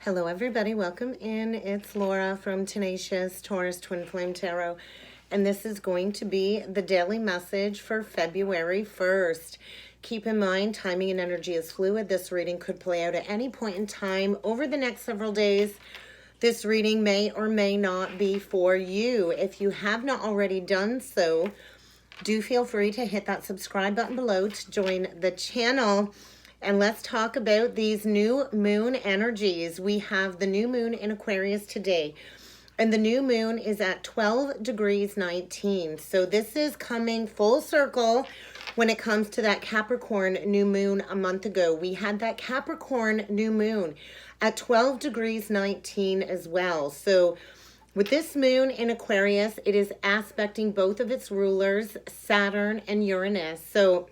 Hello everybody, welcome in. It's Laura from Tenacious Taurus Twin Flame Tarot, and this is going to be the daily message for February 1st. Keep in mind, timing and energy is fluid. This reading could play out at any point in time over the next several days. This reading may or may not be for you. If you have not already done so, do feel free to hit that subscribe button below to join the channel. And let's talk about these new moon energies. We have the new moon in Aquarius today. And the new moon is at 12 degrees 19. So this is coming full circle when it comes to that Capricorn new moon a month ago. We had that Capricorn new moon at 12 degrees 19 as well. So with this moon in Aquarius, it is aspecting both of its rulers, Saturn and Uranus. So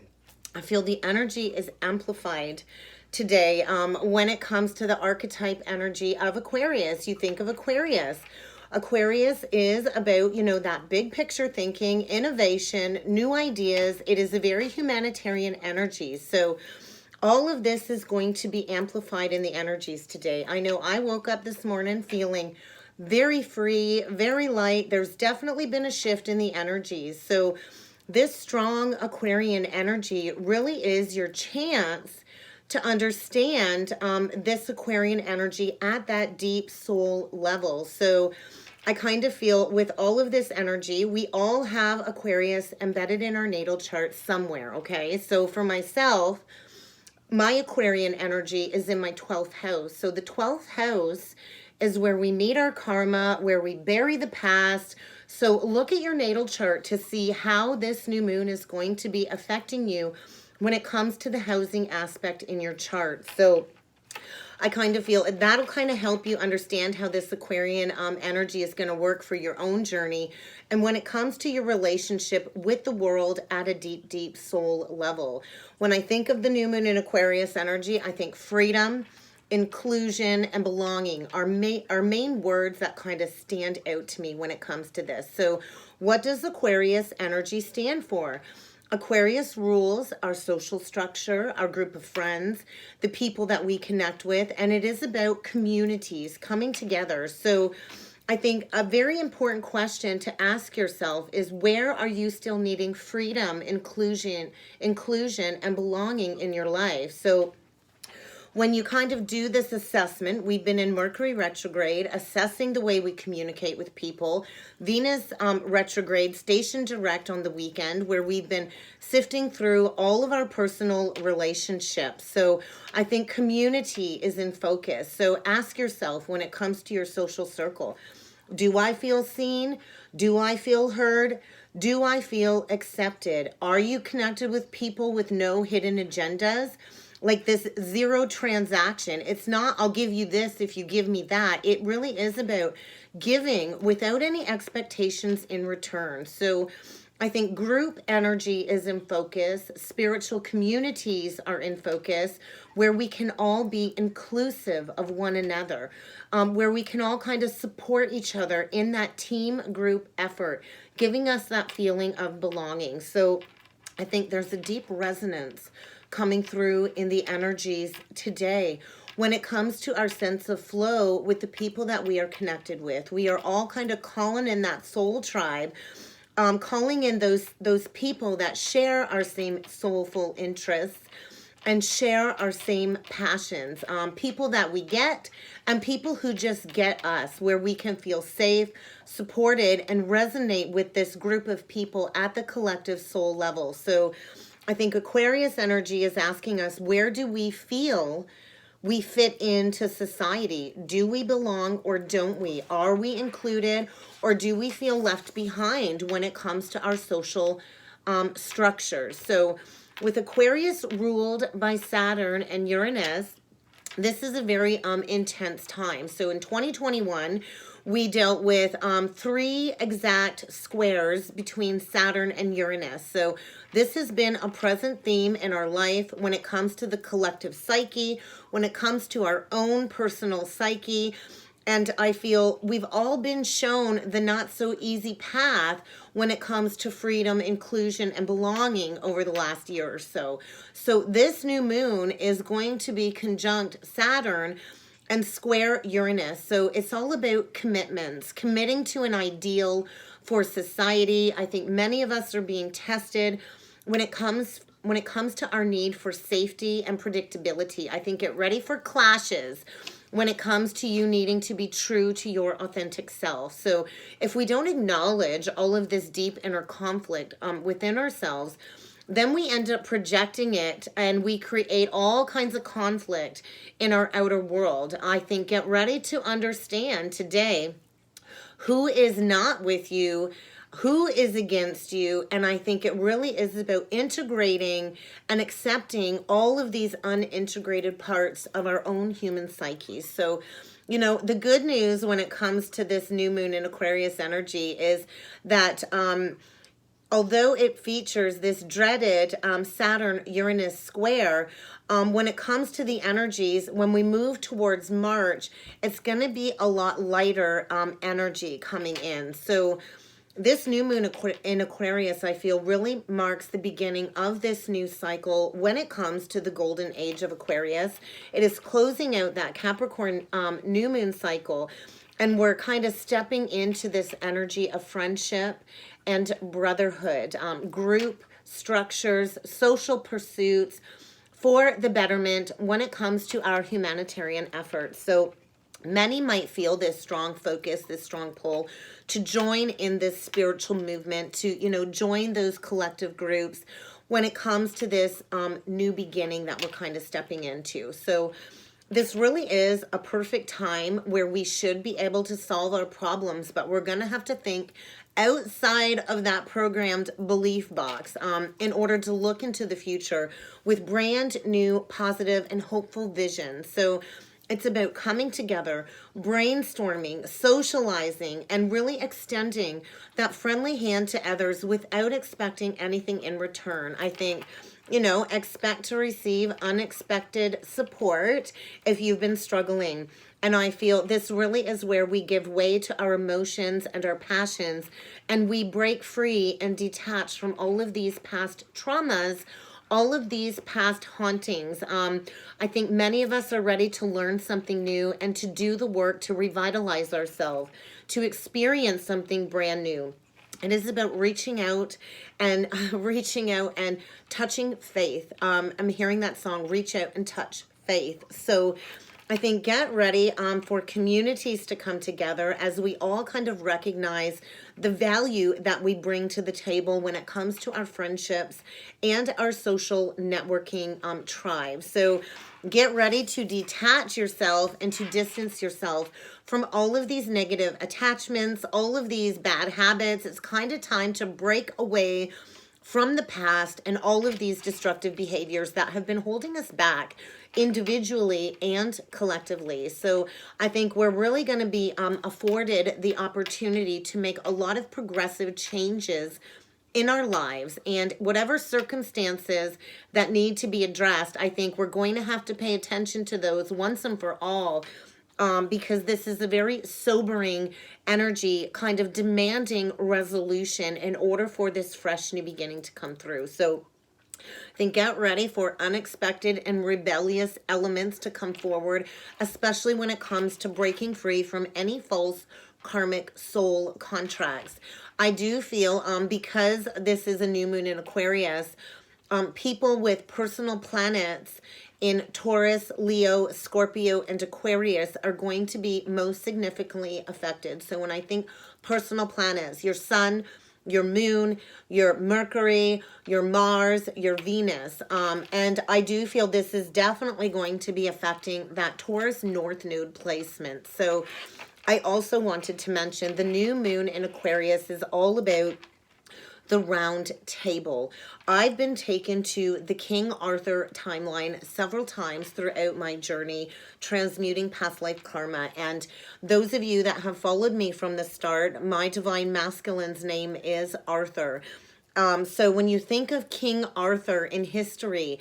I feel the energy is amplified today when it comes to the archetype energy of Aquarius. You think of Aquarius. Aquarius is about, that big picture thinking, innovation, new ideas. It is a very humanitarian energy. So all of this is going to be amplified in the energies today. I know I woke up this morning feeling very free, very light. There's definitely been a shift in the energies. So this strong Aquarian energy really is your chance to understand this Aquarian energy at that deep soul level. So I kind of feel with all of this energy, we all have Aquarius embedded in our natal chart somewhere, okay? So for myself, my Aquarian energy is in my 12th house. So the 12th house is where we meet our karma, where we bury the past. So look at your natal chart to see how this new moon is going to be affecting you when it comes to the housing aspect in your chart. So I kind of feel that'll kind of help you understand how this Aquarian energy is going to work for your own journey. And when it comes to your relationship with the world at a deep, deep soul level. When I think of the new moon in Aquarius energy, I think freedom, inclusion, and belonging are main words that kind of stand out to me when it comes to this. So what does Aquarius energy stand for? Aquarius rules our social structure, our group of friends, the people that we connect with, and it is about communities coming together. So I think a very important question to ask yourself is, where are you still needing freedom, inclusion, and belonging in your life? So when you kind of do this assessment, we've been in Mercury retrograde, assessing the way we communicate with people. Venus retrograde, station direct on the weekend, where we've been sifting through all of our personal relationships. So I think community is in focus. So ask yourself, when it comes to your social circle, do I feel seen? Do I feel heard? Do I feel accepted? Are you connected with people with no hidden agendas? Like this zero transaction. It's not, I'll give you this if you give me that. It really is about giving without any expectations in return. So I think group energy is in focus. Spiritual communities are in focus, where we can all be inclusive of one another, where we can all kind of support each other in that team group effort, giving us that feeling of belonging. So I think there's a deep resonance coming through in the energies today when it comes to our sense of flow with the people that we are connected with. We are all kind of calling in that soul tribe, calling in those people that share our same soulful interests and share our same passions, people that we get and people who just get us, where we can feel safe, supported, and resonate with this group of people at the collective soul level. So I think Aquarius energy is asking us, where do we feel we fit into society? Do we belong or don't we? Are we included or do we feel left behind when it comes to our social structures? So with Aquarius ruled by Saturn and Uranus, this is a very intense time. So in 2021, we dealt with 3 exact squares between Saturn and Uranus. So this has been a present theme in our life when it comes to the collective psyche, when it comes to our own personal psyche. And I feel we've all been shown the not so easy path when it comes to freedom, inclusion, and belonging over the last year or so. So this new moon is going to be conjunct Saturn and square Uranus. So it's all about commitments, committing to an ideal for society. I think many of us are being tested when it comes to our need for safety and predictability. I think get ready for clashes when it comes to you needing to be true to your authentic self. So if we don't acknowledge all of this deep inner conflict within ourselves, then we end up projecting it and we create all kinds of conflict in our outer world. I think get ready to understand today who is not with you, who is against you. And I think it really is about integrating and accepting all of these unintegrated parts of our own human psyche. So, you know, the good news when it comes to this new moon in Aquarius energy is that although it features this dreaded Saturn-Uranus square, when it comes to the energies, when we move towards March, it's going to be a lot lighter energy coming in. So this new moon in Aquarius, I feel, really marks the beginning of this new cycle when it comes to the golden age of Aquarius. It is closing out that Capricorn new moon cycle, and we're kind of stepping into this energy of friendship and brotherhood, group structures, social pursuits for the betterment when it comes to our humanitarian efforts. So many might feel this strong focus, this strong pull to join in this spiritual movement, to, you know, join those collective groups when it comes to this new beginning that we're kind of stepping into. So this really is a perfect time where we should be able to solve our problems, but we're going to have to think outside of that programmed belief box in order to look into the future with brand new, positive, and hopeful vision. So it's about coming together, brainstorming, socializing, and really extending that friendly hand to others without expecting anything in return. I think, you know, expect to receive unexpected support if you've been struggling. And I feel this really is where we give way to our emotions and our passions, and we break free and detach from all of these past traumas, all of these past hauntings. I think many of us are ready to learn something new and to do the work to revitalize ourselves, to experience something brand new. It is about reaching out and touching faith. I'm hearing that song, Reach Out and Touch Faith. So I think get ready for communities to come together as we all kind of recognize the value that we bring to the table when it comes to our friendships and our social networking tribe. So get ready to detach yourself and to distance yourself from all of these negative attachments, all of these bad habits. It's kind of time to break away from the past and all of these destructive behaviors that have been holding us back individually and collectively. So I think we're really going to be afforded the opportunity to make a lot of progressive changes in our lives, and whatever circumstances that need to be addressed, I think we're going to have to pay attention to those once and for all, because this is a very sobering energy, kind of demanding resolution in order for this fresh new beginning to come through. So I think get ready for unexpected and rebellious elements to come forward, especially when it comes to breaking free from any false karmic soul contracts. I do feel because this is a new moon in Aquarius, people with personal planets in Taurus, Leo, Scorpio, and Aquarius are going to be most significantly affected. So when I think personal planets, your sun, your moon, your Mercury, your Mars, your Venus. And I do feel this is definitely going to be affecting that Taurus North Node placement. So I also wanted to mention the new moon in Aquarius is all about the round table. I've been taken to the King Arthur timeline several times throughout my journey, transmuting past life karma. And those of you that have followed me from the start, my divine masculine's name is Arthur. So when you think of King Arthur in history,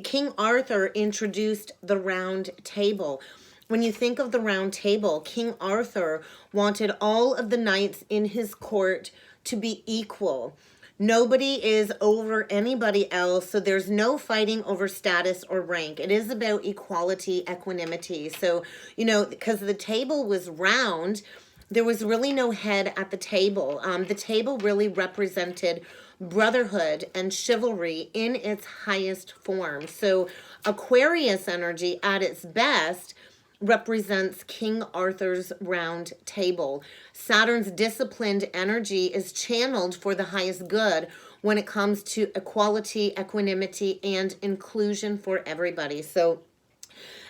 King Arthur introduced the round table. When you think of the round table, King Arthur wanted all of the knights in his court to be equal, Nobody is over anybody else, so there's no fighting over status or rank. It is about equality, equanimity. So, you know, because the table was round, there was really no head at the table. The table really represented brotherhood and chivalry in its highest form. So Aquarius energy at its best represents King Arthur's round table. Saturn's disciplined energy is channeled for the highest good when it comes to equality, equanimity, and inclusion for everybody. So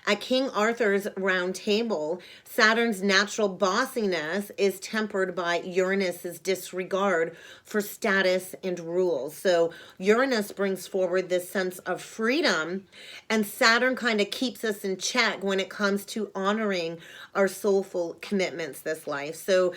at King Arthur's round table, Saturn's natural bossiness is tempered by Uranus's disregard for status and rules. So Uranus brings forward this sense of freedom, and Saturn kind of keeps us in check when it comes to honoring our soulful commitments this life. So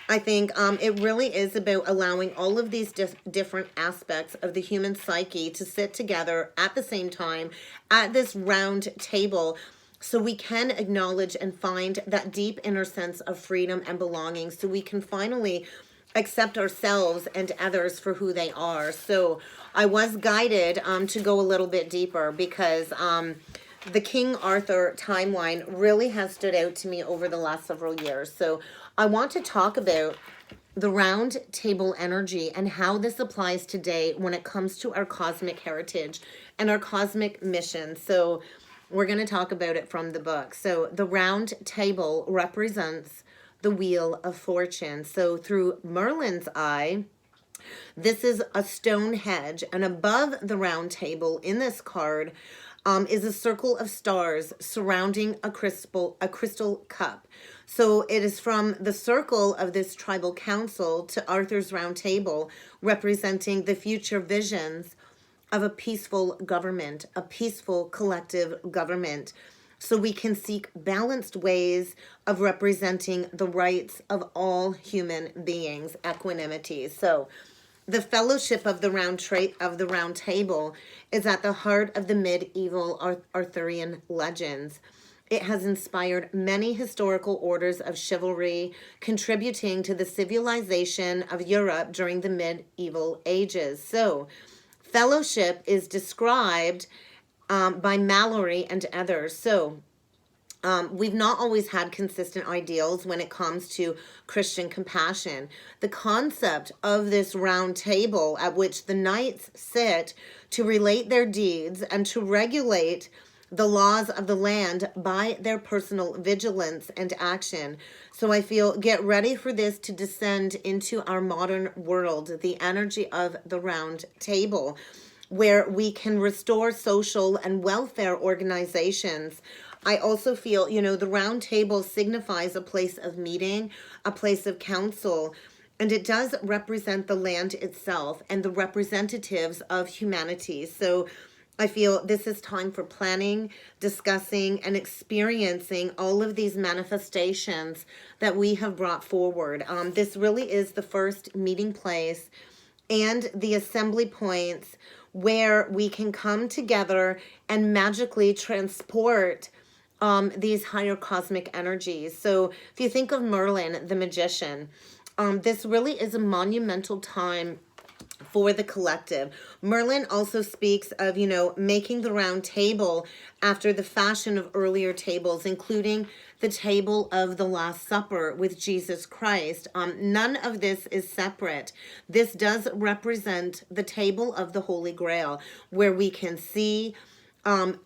I think it really is about allowing all of these different aspects of the human psyche to sit together at the same time at this round table, so we can acknowledge and find that deep inner sense of freedom and belonging, so we can finally accept ourselves and others for who they are. So I was guided to go a little bit deeper because the King Arthur timeline really has stood out to me over the last several years. So I want to talk about the round table energy and how this applies today when it comes to our cosmic heritage and our cosmic mission. So we're going to talk about it from the book. So the round table represents the wheel of fortune. So through Merlin's eye, this is a stone hedge, and above the round table in this card is a circle of stars surrounding a crystal cup. So it is from the circle of this tribal council to Arthur's round table, representing the future visions of a peaceful government, a peaceful collective government. So we can seek balanced ways of representing the rights of all human beings, equanimity. So the fellowship of the round table is at the heart of the medieval Arthurian legends. It has inspired many historical orders of chivalry, contributing to the civilization of Europe during the medieval ages. So fellowship is described by Mallory and others. So we've not always had consistent ideals when it comes to Christian compassion. The concept of this round table at which the knights sit to relate their deeds and to regulate the laws of the land by their personal vigilance and action. So I feel, get ready for this to descend into our modern world, the energy of the round table, where we can restore social and welfare organizations. I also feel, you know, the round table signifies a place of meeting, a place of council, and it does represent the land itself and the representatives of humanity. So I feel this is time for planning, discussing, and experiencing all of these manifestations that we have brought forward. This really is the first meeting place and the assembly points where we can come together and magically transport these higher cosmic energies. So if you think of Merlin, the magician, this really is a monumental time for the collective. Merlin also speaks of, you know, making the round table after the fashion of earlier tables, including the table of the Last Supper with Jesus Christ. None of this is separate. This does represent the table of the Holy Grail, where we can see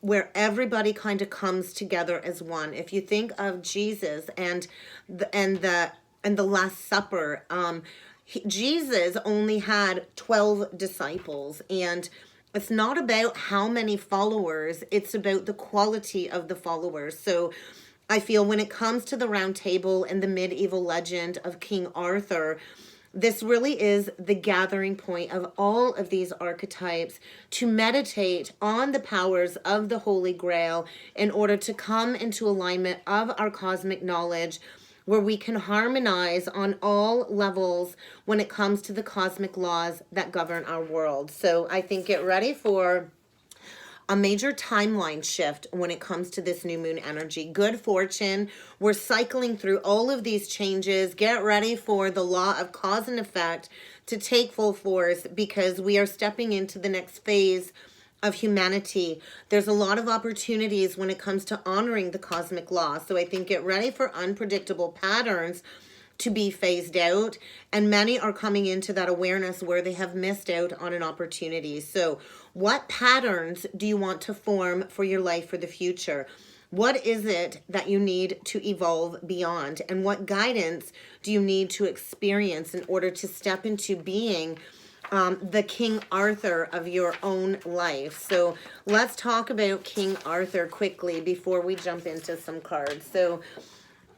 where everybody kind of comes together as one. If you think of Jesus and the Last Supper, Jesus only had 12 disciples, and it's not about how many followers, it's about the quality of the followers. So I feel when it comes to the round table and the medieval legend of King Arthur, this really is the gathering point of all of these archetypes to meditate on the powers of the Holy Grail in order to come into alignment of our cosmic knowledge, where we can harmonize on all levels when it comes to the cosmic laws that govern our world. So I think get ready for a major timeline shift when it comes to this new moon energy. Good fortune. We're cycling through all of these changes. Get ready for the law of cause and effect to take full force because we are stepping into the next phase of humanity. There's a lot of opportunities when it comes to honoring the cosmic law. So I think get ready for unpredictable patterns to be phased out, and many are coming into that awareness where they have missed out on an opportunity. So what patterns do you want to form for your life for the future? What is it that you need to evolve beyond? And what guidance do you need to experience in order to step into being the King Arthur of your own life? So let's talk about King Arthur quickly before we jump into some cards. So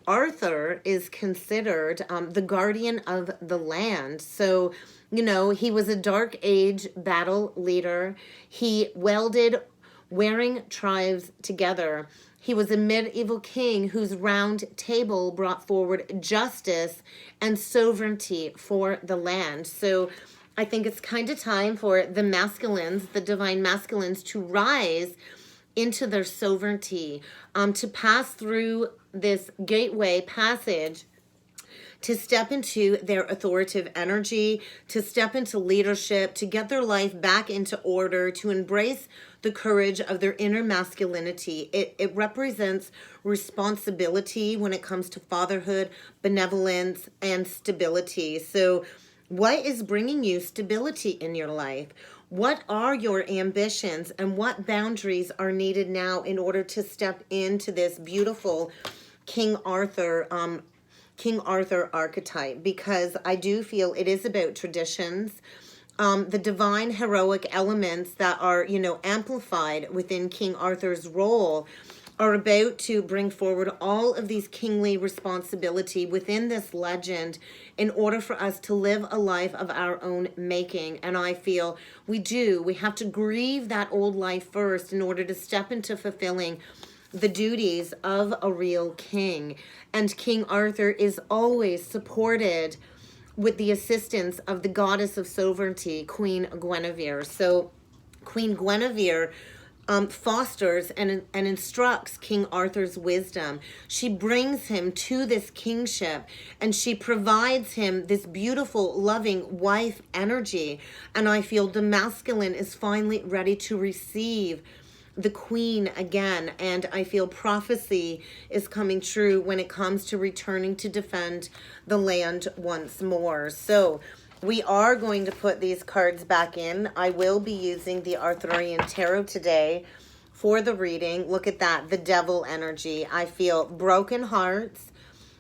Arthur is considered the guardian of the land. So, you know, he was a Dark Age battle leader. He welded wearing tribes together. He was a medieval king whose round table brought forward justice and sovereignty for the land. So I think it's kind of time for the masculines, the divine masculines, to rise into their sovereignty, to pass through this gateway passage, to step into their authoritative energy, to step into leadership, to get their life back into order, to embrace the courage of their inner masculinity. It represents responsibility when it comes to fatherhood, benevolence, and stability. So what is bringing you stability in your life? What are your ambitions, and what boundaries are needed now in order to step into this beautiful King Arthur archetype? Because I do feel it is about traditions, the divine heroic elements that are, you know, amplified within King Arthur's role are about to bring forward all of these kingly responsibility within this legend in order for us to live a life of our own making. And I feel we have to grieve that old life first in order to step into fulfilling the duties of a real king. And King Arthur is always supported with the assistance of the goddess of sovereignty, Queen Guinevere. So Queen Guinevere fosters and instructs King Arthur's wisdom. She brings him to this kingship, and she provides him this beautiful, loving wife energy. And I feel the masculine is finally ready to receive the queen again, and I feel prophecy is coming true when it comes to returning to defend the land once more. So we are going to put these cards back in. I will be using the Arthurian Tarot today for the reading. Look at that, the devil energy. I feel broken hearts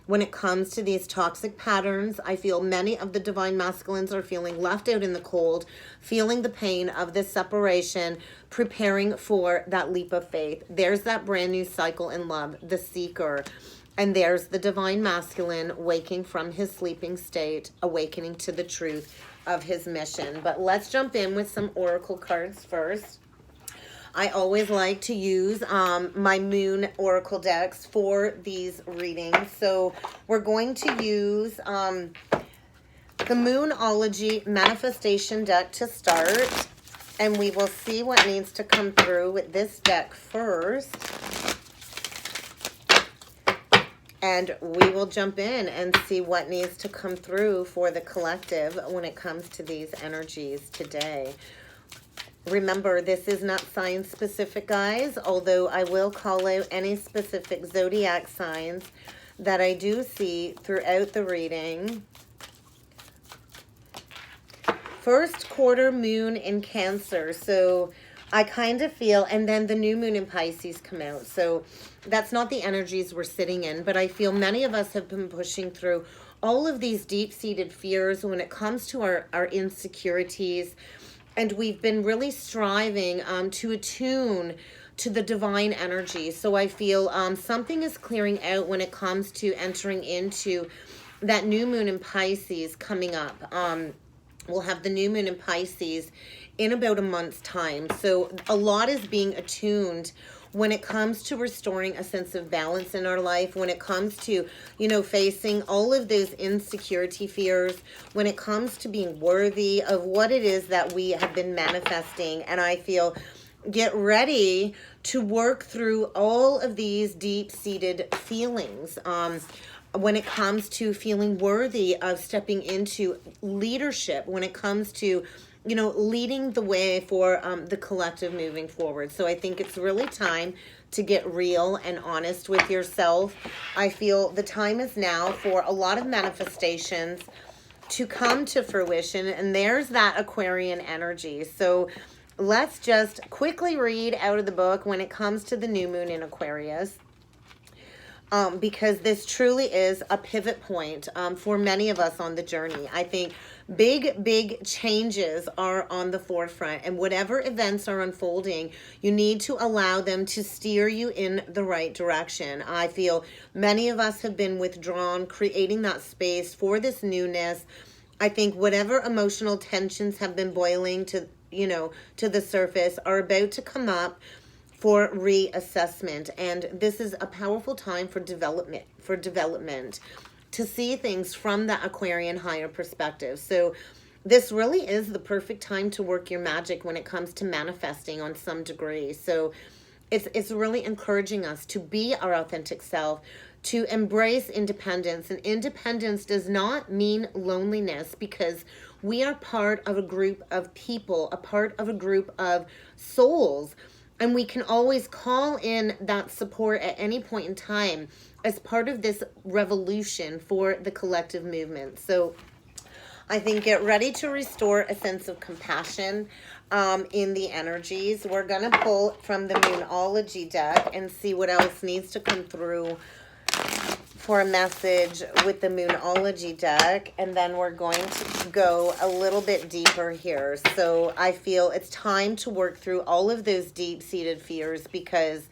when it comes to these toxic patterns. I feel many of the divine masculines are feeling left out in the cold, feeling the pain of this separation, preparing for that leap of faith. There's that brand new cycle in love, the seeker. And there's the divine masculine waking from his sleeping state, awakening to the truth of his mission. But let's jump in with some oracle cards first. I always like to use my moon oracle decks for these readings. So we're going to use the Moonology manifestation deck to start. And we will see what needs to come through with this deck first. And we will jump in and see what needs to come through for the collective when it comes to these energies today. Remember, this is not sign specific, guys, although I will call out any specific zodiac signs that I do see throughout the reading. First quarter moon in Cancer. So I kind of feel, and then the new moon in Pisces come out. So that's not the energies we're sitting in, but I feel many of us have been pushing through all of these deep-seated fears when it comes to our insecurities. And we've been really striving to attune to the divine energy. So I feel something is clearing out when it comes to entering into that new moon in Pisces coming up. We'll have the new moon in Pisces in about a month's time. So a lot is being attuned when it comes to restoring a sense of balance in our life, when it comes to, you know, facing all of those insecurity fears, when it comes to being worthy of what it is that we have been manifesting. And I feel, get ready to work through all of these deep-seated feelings. when it comes to feeling worthy of stepping into leadership, when it comes to, you know, leading the way for the collective moving forward. So I think it's really time to get real and honest with yourself. I feel the time is now for a lot of manifestations to come to fruition, and there's that Aquarian energy. So let's just quickly read out of the book when it comes to the new moon in Aquarius. Because this truly is a pivot point for many of us on the journey. I think big changes are on the forefront, and whatever events are unfolding, you need to allow them to steer you in the right direction. I feel many of us have been withdrawn, creating that space for this newness. I think whatever emotional tensions have been boiling to, you know, to the surface are about to come up for reassessment. And this is a powerful time for development, to see things from the Aquarian higher perspective. So this really is the perfect time to work your magic when it comes to manifesting on some degree. So it's really encouraging us to be our authentic self, to embrace independence. And independence does not mean loneliness, because we are part of a group of people, a part of a group of souls. And we can always call in that support at any point in time as part of this revolution for the collective movement. So I think get ready to restore a sense of compassion in the energies. We're going to pull from the Numerology deck and see what else needs to come through for a message with the Numerology deck, and then we're going to go a little bit deeper here. So I feel it's time to work through all of those deep-seated fears, because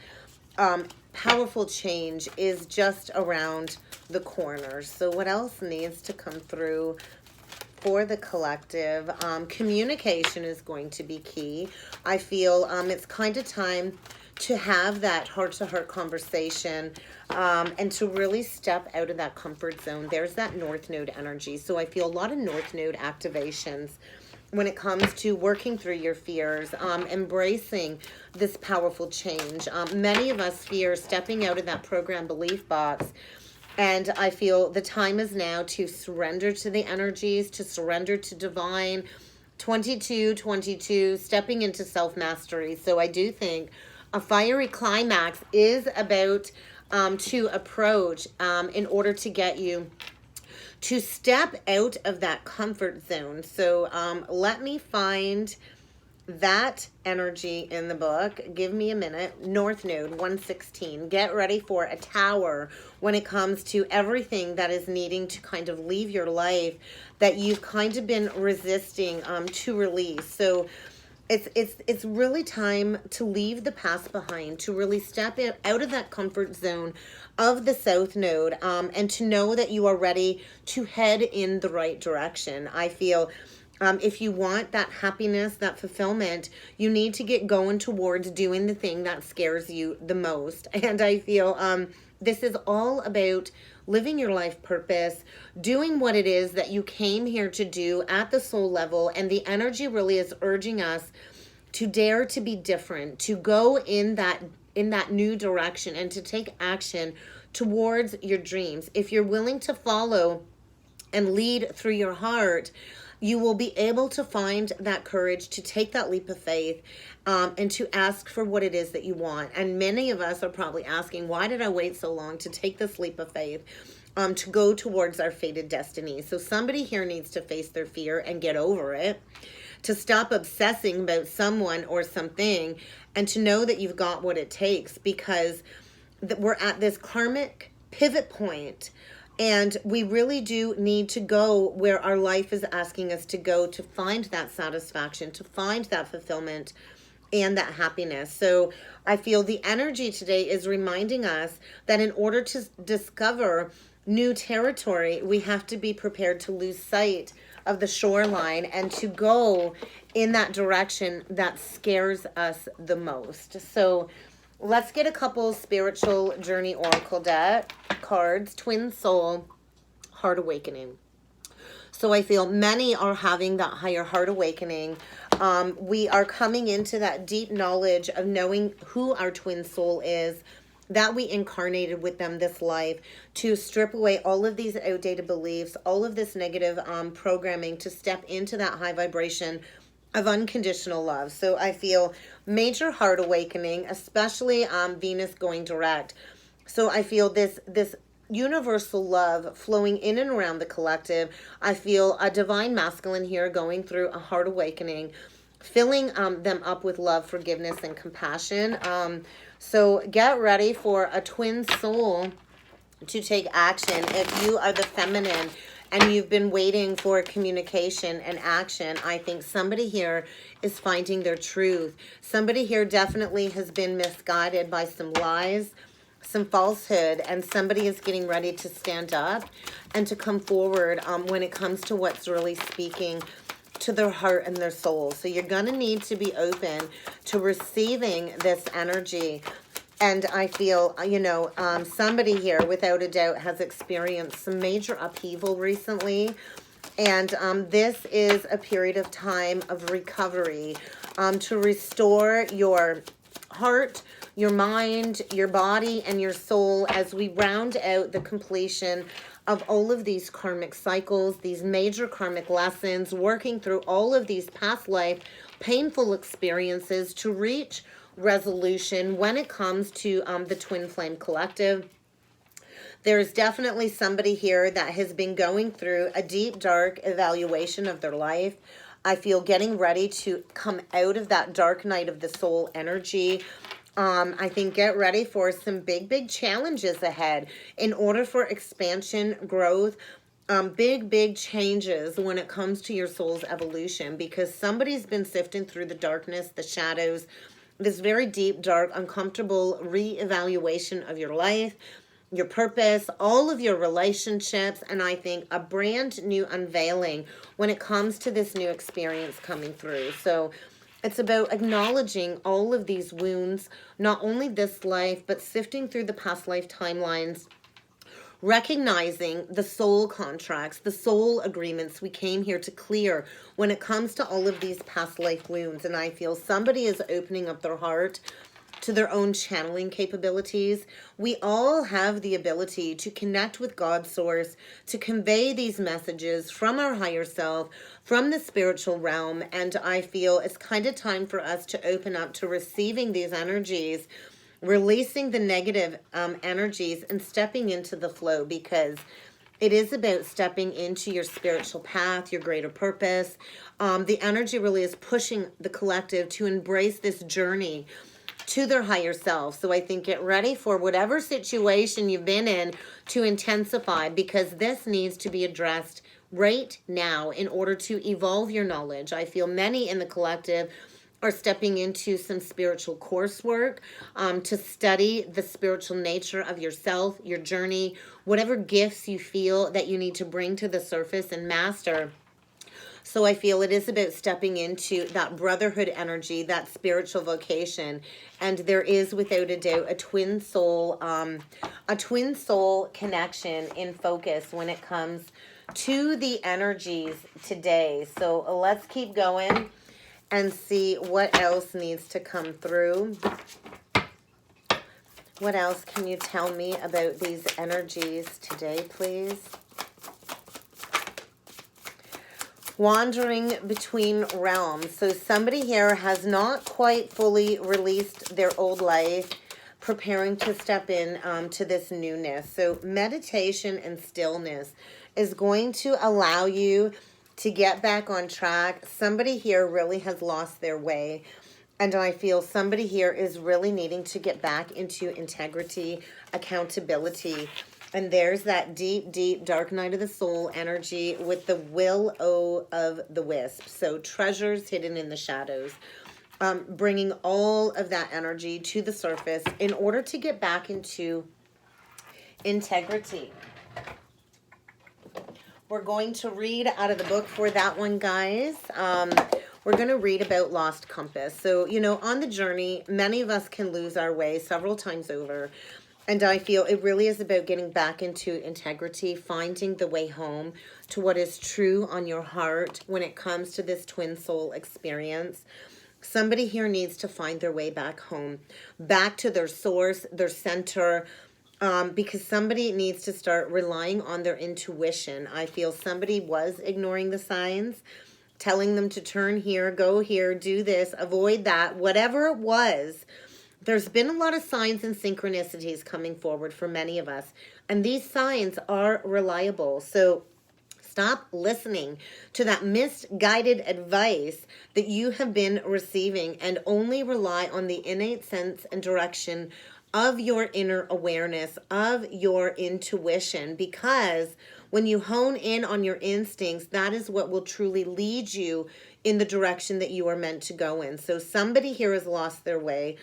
powerful change is just around the corner. So what else needs to come through for the collective? Communication is going to be key. I feel it's kind of time to have that heart-to-heart conversation and to really step out of that comfort zone. There's that North Node energy. So I feel a lot of North Node activations when it comes to working through your fears, embracing this powerful change. Many of us fear stepping out of that program belief box. And I feel the time is now to surrender to the energies, to surrender to divine. 22, stepping into self-mastery. So I do think a fiery climax is about to approach in order to get you to step out of that comfort zone. So let me find that energy in the book. Give me a minute. North Node 116. Get ready for a tower when it comes to everything that is needing to kind of leave your life that you've kind of been resisting to release. So it's really time to leave the past behind, to really step out of that comfort zone of the South Node, and to know that you are ready to head in the right direction. I feel if you want that happiness, that fulfillment, you need to get going towards doing the thing that scares you the most. And I feel this is all about living your life purpose, doing what it is that you came here to do at the soul level. And the energy really is urging us to dare to be different, to go in that new direction, and to take action towards your dreams. If you're willing to follow and lead through your heart, you will be able to find that courage to take that leap of faith and to ask for what it is that you want. And many of us are probably asking, why did I wait so long to take this leap of faith to go towards our fated destiny? So somebody here needs to face their fear and get over it, to stop obsessing about someone or something, and to know that you've got what it takes, because we're at this karmic pivot point. And we really do need to go where our life is asking us to go, to find that satisfaction, to find that fulfillment and that happiness. So I feel the energy today is reminding us that in order to discover new territory, we have to be prepared to lose sight of the shoreline and to go in that direction that scares us the most. So let's get a couple spiritual journey oracle deck cards. Twin soul, heart awakening. So I feel many are having that higher heart awakening. We are coming into that deep knowledge of knowing who our twin soul is, that we incarnated with them this life to strip away all of these outdated beliefs, all of this negative programming, to step into that high vibration of unconditional love. So I feel major heart awakening, especially Venus going direct. So I feel this universal love flowing in and around the collective. I feel a divine masculine here going through a heart awakening, filling them up with love, forgiveness, and compassion. So get ready for a twin soul to take action. If you are the feminine and you've been waiting for communication and action, I think somebody here is finding their truth. Somebody here definitely has been misguided by some lies, some falsehood, and somebody is getting ready to stand up and to come forward when it comes to what's really speaking to their heart and their soul. So you're going to need to be open to receiving this energy. And I feel, somebody here, without a doubt, has experienced some major upheaval recently. And this is a period of time of recovery to restore your heart, your mind, your body, and your soul as we round out the completion of all of these karmic cycles, these major karmic lessons, working through all of these past life painful experiences to reach resolution when it comes to the Twin Flame Collective. There's definitely somebody here that has been going through a deep, dark evaluation of their life. I feel getting ready to come out of that dark night of the soul energy. I think get ready for some big challenges ahead in order for expansion, growth, big changes when it comes to your soul's evolution, because somebody's been sifting through the darkness, the shadows, this very deep, dark, uncomfortable re-evaluation of your life, your purpose, all of your relationships, and I think a brand new unveiling when it comes to this new experience coming through. So it's about acknowledging all of these wounds, not only this life, but sifting through the past life timelines, recognizing the soul contracts, the soul agreements we came here to clear when it comes to all of these past life wounds. And I feel somebody is opening up their heart to their own channeling capabilities. We all have the ability to connect with God's source, to convey these messages from our higher self, from the spiritual realm. And I feel it's kind of time for us to open up to receiving these energies, releasing the negative energies, and stepping into the flow, because it is about stepping into your spiritual path, your greater purpose. The energy really is pushing the collective to embrace this journey to their higher self. So I think get ready for whatever situation you've been in to intensify, because this needs to be addressed right now in order to evolve your knowledge. I feel many in the collective are stepping into some spiritual coursework to study the spiritual nature of yourself, your journey, whatever gifts you feel that you need to bring to the surface and master. So I feel it is about stepping into that brotherhood energy, that spiritual vocation. And there is, without a doubt, a twin soul connection in focus when it comes to the energies today. So let's keep going and see what else needs to come through. What else can you tell me about these energies today, please? Wandering between realms. So somebody here has not quite fully released their old life, preparing to step in to this newness. So meditation and stillness is going to allow you to get back on track. Somebody here really has lost their way. And I feel somebody here is really needing to get back into integrity, accountability. And there's that deep, dark night of the soul energy with the will-o'-the-wisp. So treasures hidden in the shadows. Bringing all of that energy to the surface in order to get back into integrity. We're going to read out of the book for that one, guys. We're going to read about lost compass. So, on the journey, many of us can lose our way several times over. And I feel it really is about getting back into integrity, finding the way home to what is true on your heart when it comes to this twin soul experience. Somebody here needs to find their way back home, back to their source, their center, because somebody needs to start relying on their intuition. I feel somebody was ignoring the signs, telling them to turn here, go here, do this, avoid that, whatever it was. There's been a lot of signs and synchronicities coming forward for many of us, and these signs are reliable. So stop listening to that misguided advice that you have been receiving and only rely on the innate sense and direction of your inner awareness, of your intuition, because when you hone in on your instincts, that is what will truly lead you in the direction that you are meant to go in. So somebody here has lost their way.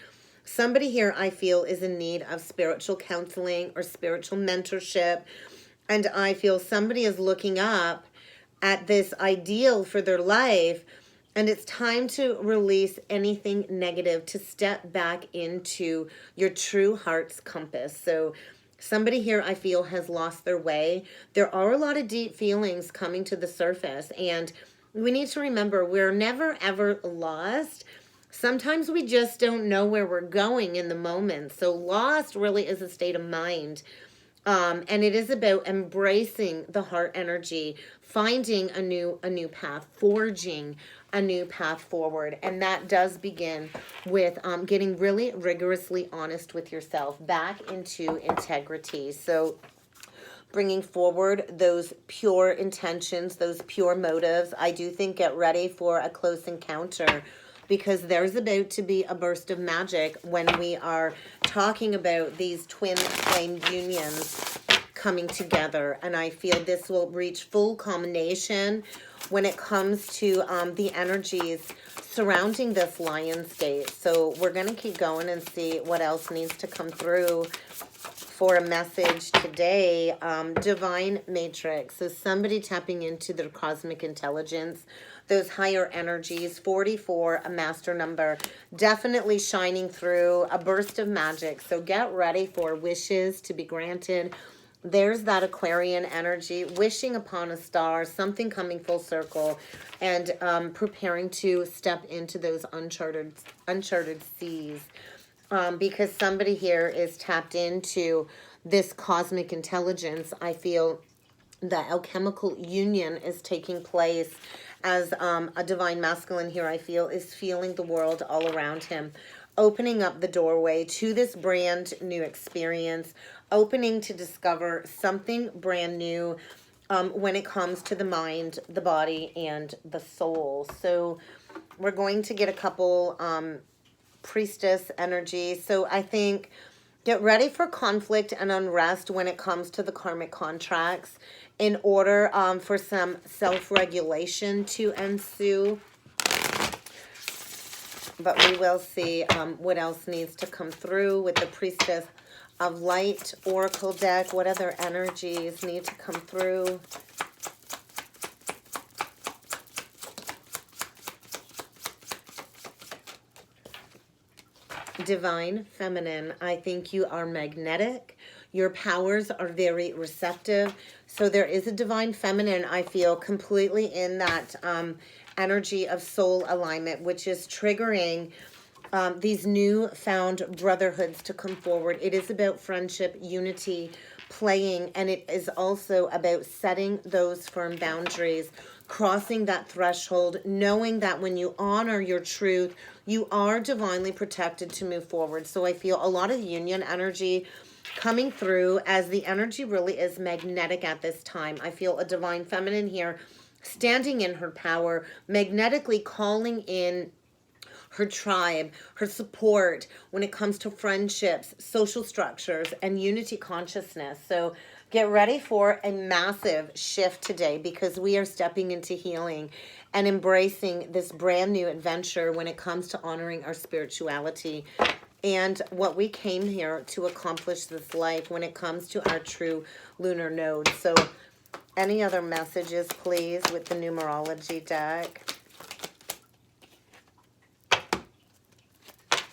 Somebody here, I feel, is in need of spiritual counseling or spiritual mentorship. And I feel somebody is looking up at this ideal for their life, and it's time to release anything negative, to step back into your true heart's compass. So somebody here, I feel, has lost their way. There are a lot of deep feelings coming to the surface, and we need to remember we're never, ever lost. Sometimes we just don't know where we're going in the moment. So lost really is a state of mind. And it is about embracing the heart energy, finding a new path, forging a new path forward. And that does begin with getting really rigorously honest with yourself, back into integrity. So bringing forward those pure intentions, those pure motives. I do think get ready for a close encounter, because there's about to be a burst of magic when we are talking about these twin flame unions coming together. And I feel this will reach full culmination when it comes to the energies surrounding this Lionsgate. So we're going to keep going and see what else needs to come through for a message today. Divine Matrix. So somebody tapping into their cosmic intelligence, those higher energies. 44, a master number, definitely shining through, a burst of magic. So get ready for wishes to be granted. There's that Aquarian energy, wishing upon a star, something coming full circle, and preparing to step into those uncharted seas. Because somebody here is tapped into this cosmic intelligence. I feel the alchemical union is taking place as a divine masculine here, I feel, is feeling the world all around him, opening up the doorway to this brand new experience, opening to discover something brand new when it comes to the mind, the body, and the soul. So we're going to get a couple priestess energy. So I think get ready for conflict and unrest when it comes to the karmic contracts, in order for some self-regulation to ensue. But we will see what else needs to come through with the Priestess of Light Oracle deck. What other energies need to come through? Divine Feminine. I think you are magnetic. Your powers are very receptive. So there is a Divine Feminine, I feel, completely in that energy of soul alignment, which is triggering these new-found brotherhoods to come forward. It is about friendship, unity, playing, and it is also about setting those firm boundaries, crossing that threshold, knowing that when you honor your truth, you are divinely protected to move forward. So I feel a lot of union energy coming through, as the energy really is magnetic at this time. I feel a Divine Feminine here standing in her power, magnetically calling in her tribe, her support when it comes to friendships, social structures, and unity consciousness. So get ready for a massive shift today, because we are stepping into healing and embracing this brand new adventure when it comes to honoring our spirituality and what we came here to accomplish this life when it comes to our true lunar node. So any other messages, please, with the numerology deck?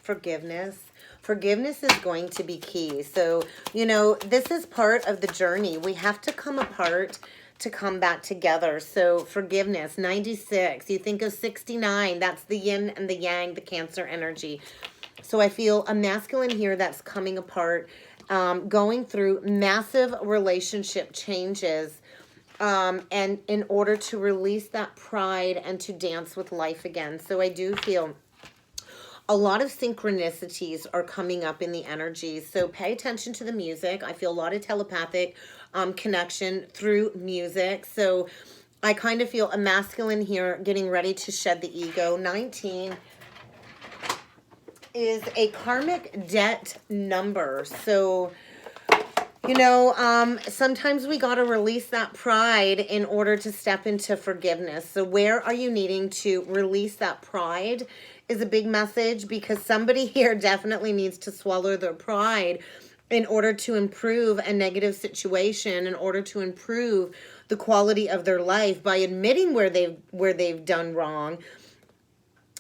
Forgiveness. Forgiveness is going to be key. So, you know, this is part of the journey. We have to come apart to come back together. So forgiveness, 96. You think of 69. That's the yin and the yang, the Cancer energy. So I feel a masculine here that's coming apart, going through massive relationship changes, and in order to release that pride and to dance with life again. So I do feel a lot of synchronicities are coming up in the energies. So pay attention to the music. I feel a lot of telepathic connection through music. So I kind of feel a masculine here getting ready to shed the ego. 19 is a karmic debt number. So, you know, sometimes we got to release that pride in order to step into forgiveness. So where are you needing to release that pride is a big message, because somebody here definitely needs to swallow their pride in order to improve a negative situation, in order to improve the quality of their life by admitting where they've done wrong,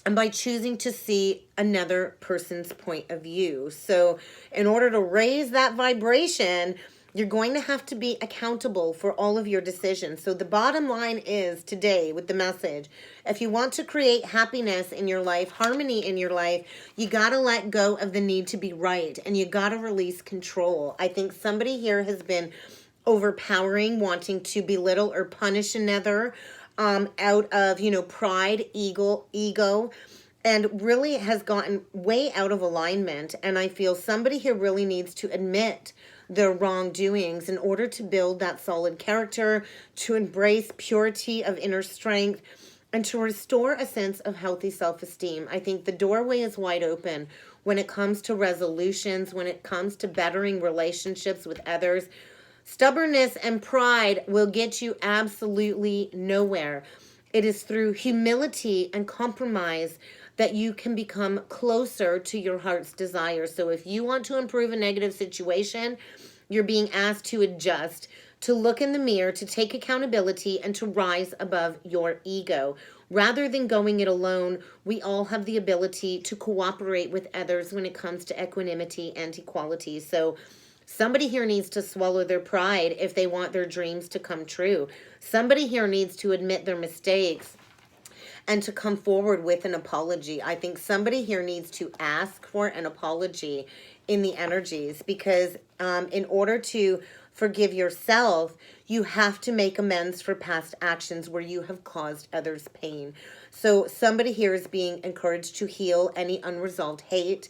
and by choosing to see another person's point of view. So in order to raise that vibration, you're going to have to be accountable for all of your decisions. So the bottom line is today with the message, if you want to create happiness in your life, harmony in your life, you got to let go of the need to be right, and you got to release control. I think somebody here has been overpowering, wanting to belittle or punish another, out of, you know, pride, ego, and really has gotten way out of alignment. And I feel somebody here really needs to admit their wrongdoings in order to build that solid character, to embrace purity of inner strength, and to restore a sense of healthy self-esteem. I think the doorway is wide open when it comes to resolutions, when it comes to bettering relationships with others. Stubbornness and pride will get you absolutely nowhere. It is through humility and compromise that you can become closer to your heart's desire. So if you want to improve a negative situation, you're being asked to adjust, to look in the mirror, to take accountability, and to rise above your ego. Rather than going it alone, we all have the ability to cooperate with others when it comes to equanimity and equality. So somebody here needs to swallow their pride if they want their dreams to come true. Somebody here needs to admit their mistakes and to come forward with an apology. I think somebody here needs to ask for an apology in the energies, because in order to forgive yourself, you have to make amends for past actions where you have caused others pain. So somebody here is being encouraged to heal any unresolved hate,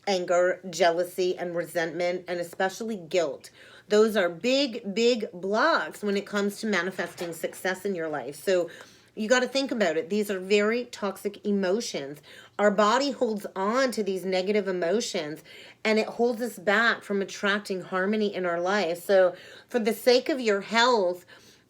anger, jealousy, and resentment, and especially guilt. Those are big, big blocks when it comes to manifesting success in your life. So you got to think about it. These are very toxic emotions. Our body holds on to these negative emotions, and it holds us back from attracting harmony in our life. So for the sake of your health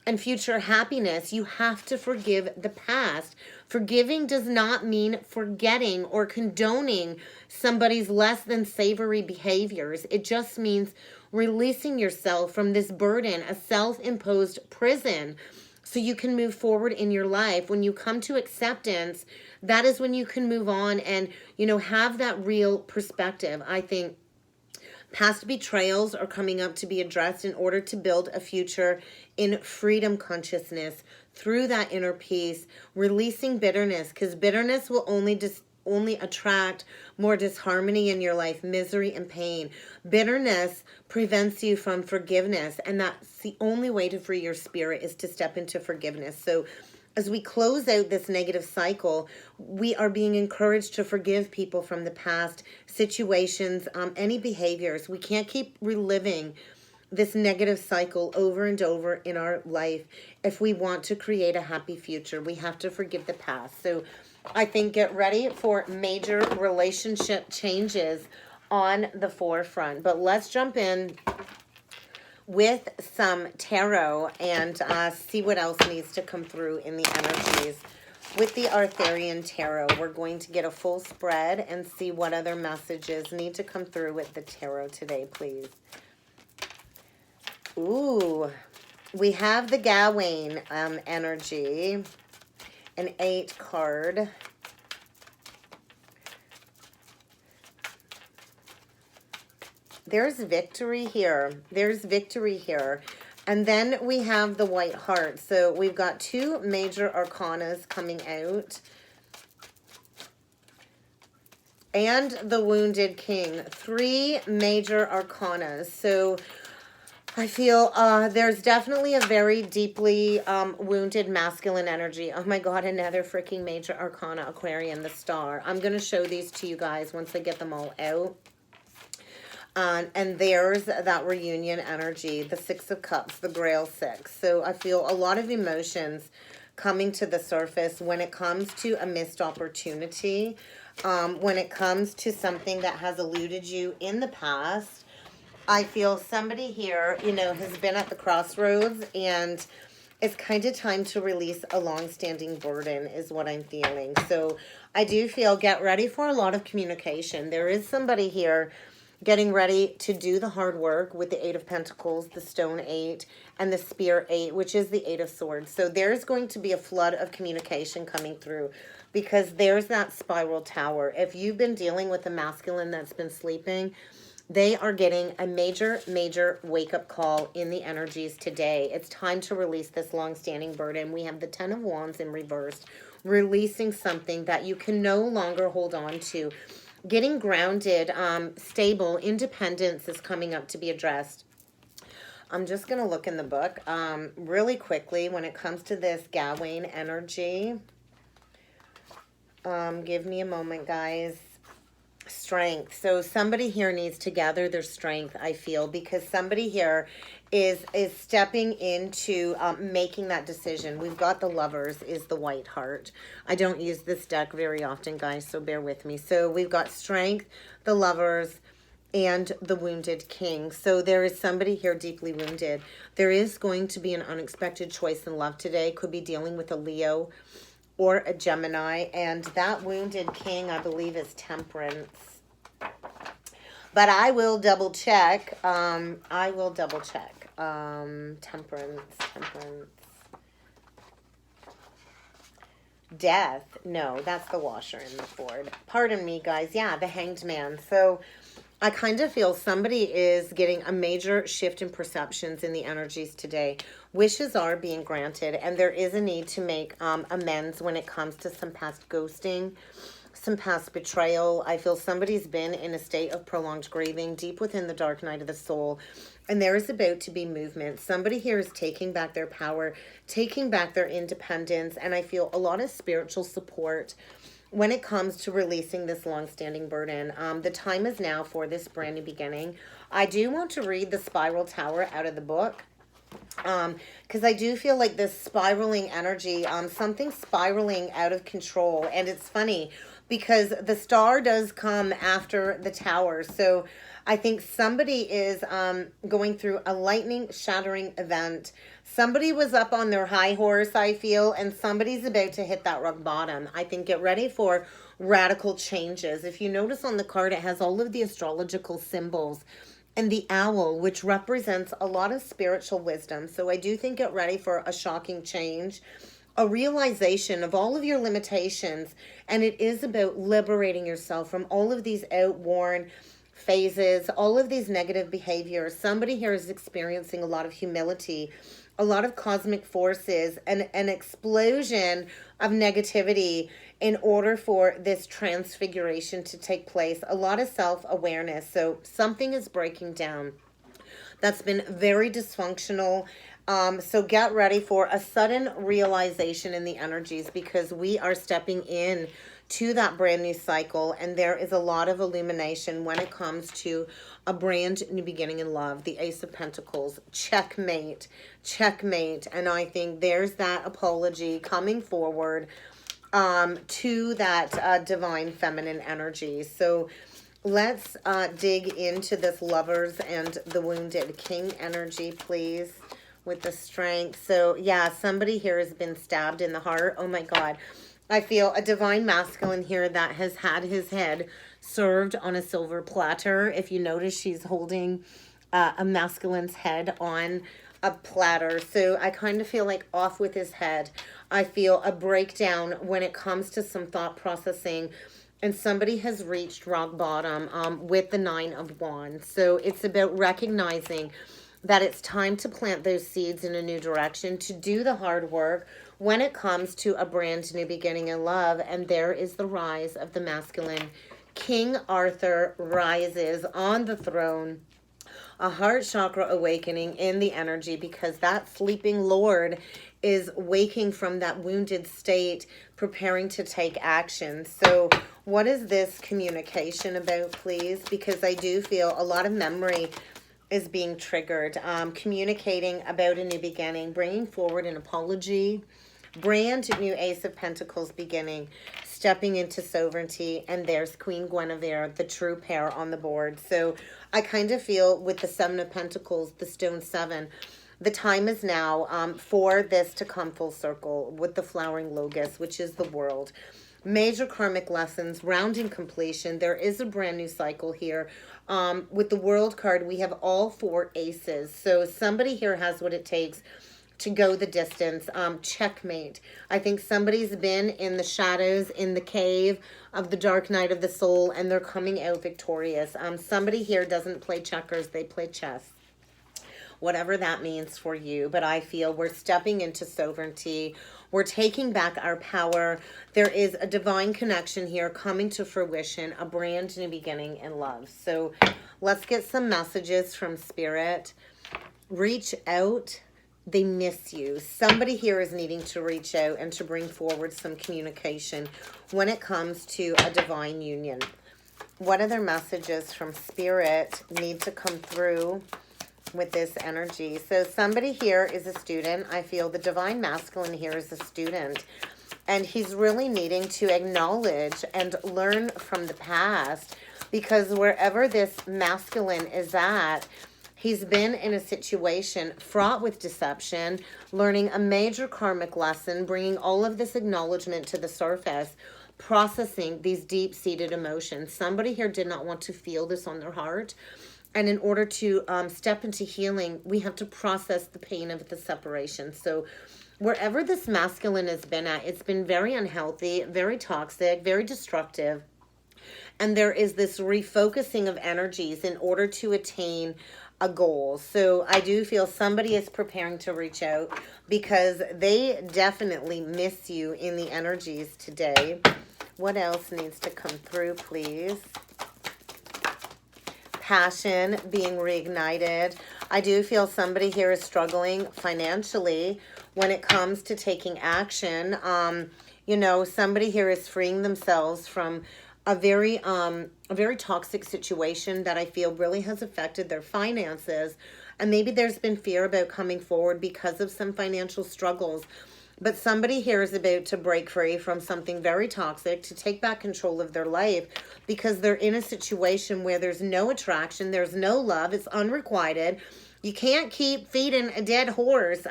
and future happiness, you have to forgive the past. Forgiving does not mean forgetting or condoning somebody's less than savory behaviors. It just means releasing yourself from this burden, a self-imposed prison, so you can move forward in your life. When you come to acceptance, that is when you can move on and, you know, have that real perspective. I think past betrayals are coming up to be addressed in order to build a future in freedom consciousness through that inner peace, releasing bitterness, because bitterness will only attract more disharmony in your life, misery and pain. Bitterness prevents you from forgiveness, and that's the only way to free your spirit, is to step into forgiveness. So as we close out this negative cycle, we are being encouraged to forgive people from the past, situations, any behaviors. We can't keep reliving this negative cycle over and over in our life. If we want to create a happy future, we have to forgive the past. So I think get ready for major relationship changes on the forefront. But let's jump in with some tarot and see what else needs to come through in the energies. With the Arthurian Tarot, we're going to get a full spread and see what other messages need to come through with the tarot today, please. Ooh, we have the Gawain energy, an 8 card. There's victory here. There's victory here. And then we have the White Heart. So we've got two major arcanas coming out. And the Wounded King. Three major arcanas. So I feel there's definitely a very deeply wounded masculine energy. Oh my God, another freaking major arcana, Aquarian, the Star. I'm going to show these to you guys once I get them all out. And there's that reunion energy, the Six of Cups, the Grail Six. So I feel a lot of emotions coming to the surface when it comes to a missed opportunity, when it comes to something that has eluded you in the past. I feel somebody here, you know, has been at the crossroads, and it's kind of time to release a long-standing burden is what I'm feeling. So I do feel get ready for a lot of communication. There is somebody here getting ready to do the hard work with the Eight of Pentacles, the Stone Eight, and the Spear Eight, which is the Eight of Swords. So there's going to be a flood of communication coming through because there's that spiral tower. If you've been dealing with a masculine that's been sleeping, they are getting a major, major wake-up call in the energies today. It's time to release this long-standing burden. We have the Ten of Wands in reverse, releasing something that you can no longer hold on to. Getting grounded, stable, independence is coming up to be addressed. I'm just going to look in the book really quickly when it comes to this Gawain energy. Give me a moment, guys. Strength. So somebody here needs to gather their strength, I feel, because somebody here is stepping into making that decision. We've got the Lovers is the White Heart. I don't use this deck very often, guys, so bear with me. So we've got Strength, the Lovers, and the Wounded King. So there is somebody here deeply wounded. There is going to be an unexpected choice in love today. Could be dealing with a Leo or a Gemini, and that Wounded King, I believe, is Temperance. But I will double check. Temperance. Death. No, that's the Washer and the Ford. Pardon me, guys. Yeah, the Hanged Man. So I kind of feel somebody is getting a major shift in perceptions in the energies today. Wishes are being granted, and there is a need to make amends when it comes to some past ghosting, some past betrayal. I feel somebody's been in a state of prolonged grieving deep within the dark night of the soul, and there is about to be movement. Somebody here is taking back their power, taking back their independence, and I feel a lot of spiritual support when it comes to releasing this long-standing burden. The time is now for this brand new beginning. I do want to read the Spiral Tower out of the book, because I do feel like this spiraling energy, something spiraling out of control. And it's funny because the Star does come after the Tower. So I think somebody is going through a lightning shattering event. Somebody was up on their high horse, I feel, and somebody's about to hit that rock bottom. I think get ready for radical changes. If you notice on the card, it has all of the astrological symbols and the owl, which represents a lot of spiritual wisdom. So I do think get ready for a shocking change, a realization of all of your limitations. And it is about liberating yourself from all of these outworn phases, all of these negative behaviors. Somebody here is experiencing a lot of humility, a lot of cosmic forces, and an explosion of negativity in order for this transfiguration to take place. A lot of self-awareness. So something is breaking down that's been very dysfunctional. So get ready for a sudden realization in the energies, because we are stepping in to that brand new cycle, and there is a lot of illumination when it comes to a brand new beginning in love. The Ace of Pentacles, checkmate, checkmate. And I think there's that apology coming forward to that divine feminine energy. So let's dig into this Lovers and the Wounded King energy, please, with the Strength. So yeah, somebody here has been stabbed in the heart. Oh my God. I feel a divine masculine here that has had his head served on a silver platter. If you notice, she's holding a masculine's head on a platter. So I kind of feel like off with his head. I feel a breakdown when it comes to some thought processing, and somebody has reached rock bottom with the Nine of Wands. So it's about recognizing that it's time to plant those seeds in a new direction, to do the hard work when it comes to a brand new beginning in love. And there is the rise of the masculine. King Arthur rises on the throne. A heart chakra awakening in the energy, because that sleeping lord is waking from that wounded state, preparing to take action. So what is this communication about, please? Because I do feel a lot of memory is being triggered. Communicating about a new beginning, bringing forward an apology, brand new Ace of Pentacles beginning, stepping into sovereignty, and there's Queen Guinevere, the true pair on the board. So I kind of feel with the Seven of Pentacles, the Stone 7, the time is now for this to come full circle with the flowering locust, which is the world. Major karmic lessons, rounding completion. There is a brand new cycle here. With the world card, we have all 4 aces. So somebody here has what it takes to go the distance. Checkmate. I think somebody's been in the shadows, in the cave of the dark night of the soul, and they're coming out victorious. Somebody here doesn't play checkers, they play chess. Whatever that means for you. But I feel we're stepping into sovereignty. We're taking back our power. There is a divine connection here coming to fruition, a brand new beginning in love. So let's get some messages from Spirit. Reach out. They miss you. Somebody here is needing to reach out and to bring forward some communication when it comes to a divine union. What other messages from Spirit need to come through with this energy? So somebody here is a student. I feel the divine masculine here is a student, and he's really needing to acknowledge and learn from the past, because wherever this masculine is at, he's been in a situation fraught with deception, learning a major karmic lesson, bringing all of this acknowledgement to the surface, processing these deep-seated emotions. Somebody here did not want to feel this on their heart. And in order to step into healing, we have to process the pain of the separation. So wherever this masculine has been at, it's been very unhealthy, very toxic, very destructive. And there is this refocusing of energies in order to attain a goal. So I do feel somebody is preparing to reach out, because they definitely miss you in the energies today. What else needs to come through, please? Passion being reignited. I do feel somebody here is struggling financially when it comes to taking action. You know, somebody here is freeing themselves from a very toxic situation that I feel really has affected their finances. And maybe there's been fear about coming forward because of some financial struggles. But somebody here is about to break free from something very toxic, to take back control of their life, because they're in a situation where there's no attraction, there's no love, it's unrequited. You can't keep feeding a dead horse.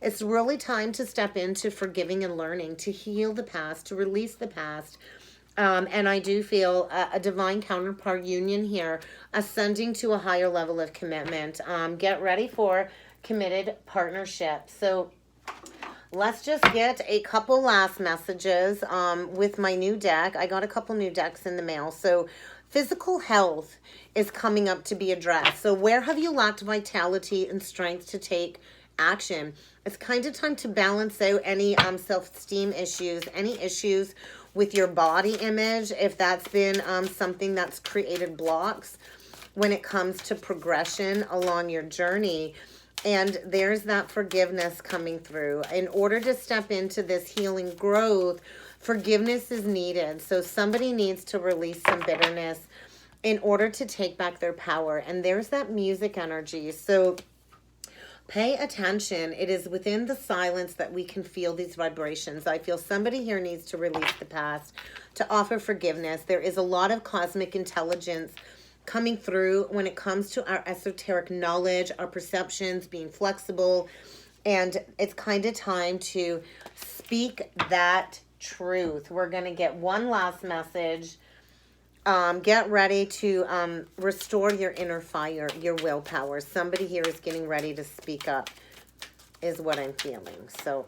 It's really time to step into forgiving and learning, to heal the past, to release the past. And I do feel a divine counterpart union here, ascending to a higher level of commitment. Get ready for committed partnership. So let's just get a couple last messages with my new deck. I got a couple new decks in the mail. So physical health is coming up to be addressed. So where have you lacked vitality and strength to take action? It's kind of time to balance out any self-esteem issues, any issues with your body image, if that's been something that's created blocks when it comes to progression along your journey. And there's that forgiveness coming through. In order to step into this healing growth, forgiveness is needed. So somebody needs to release some bitterness in order to take back their power. And there's that music energy. So pay attention. It is within the silence that we can feel these vibrations. I feel somebody here needs to release the past, to offer forgiveness. There is a lot of cosmic intelligence coming through when it comes to our esoteric knowledge, our perceptions, being flexible. And it's kind of time to speak that truth. We're going to get one last message. Get ready to restore your inner fire, your willpower. Somebody here is getting ready to speak up, is what I'm feeling. So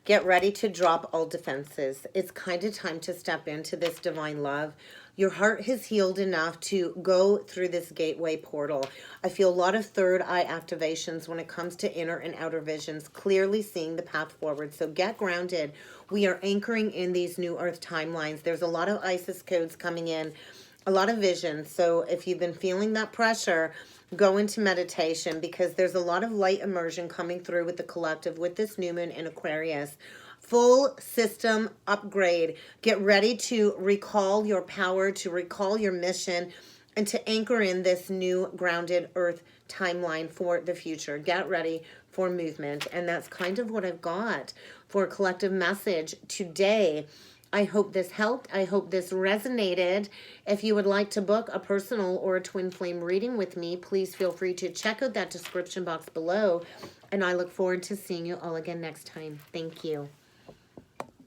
Get ready to drop all defenses. It's kind of time to step into this divine love. Your heart has healed enough to go through this gateway portal. I feel a lot of third eye activations when it comes to inner and outer visions, clearly seeing the path forward. So get grounded. We are anchoring in these new earth timelines. There's a lot of Isis codes coming in, a lot of visions. So if you've been feeling that pressure, go into meditation, because there's a lot of light immersion coming through with the collective with this new moon in Aquarius. Full system upgrade. Get ready to recall your power, to recall your mission, and to anchor in this new grounded earth timeline for the future. Get ready for movement. And that's kind of what I've got for a collective message today. I hope this helped. I hope this resonated. If you would like to book a personal or a twin flame reading with me, please feel free to check out that description box below. And I look forward to seeing you all again next time. Thank you.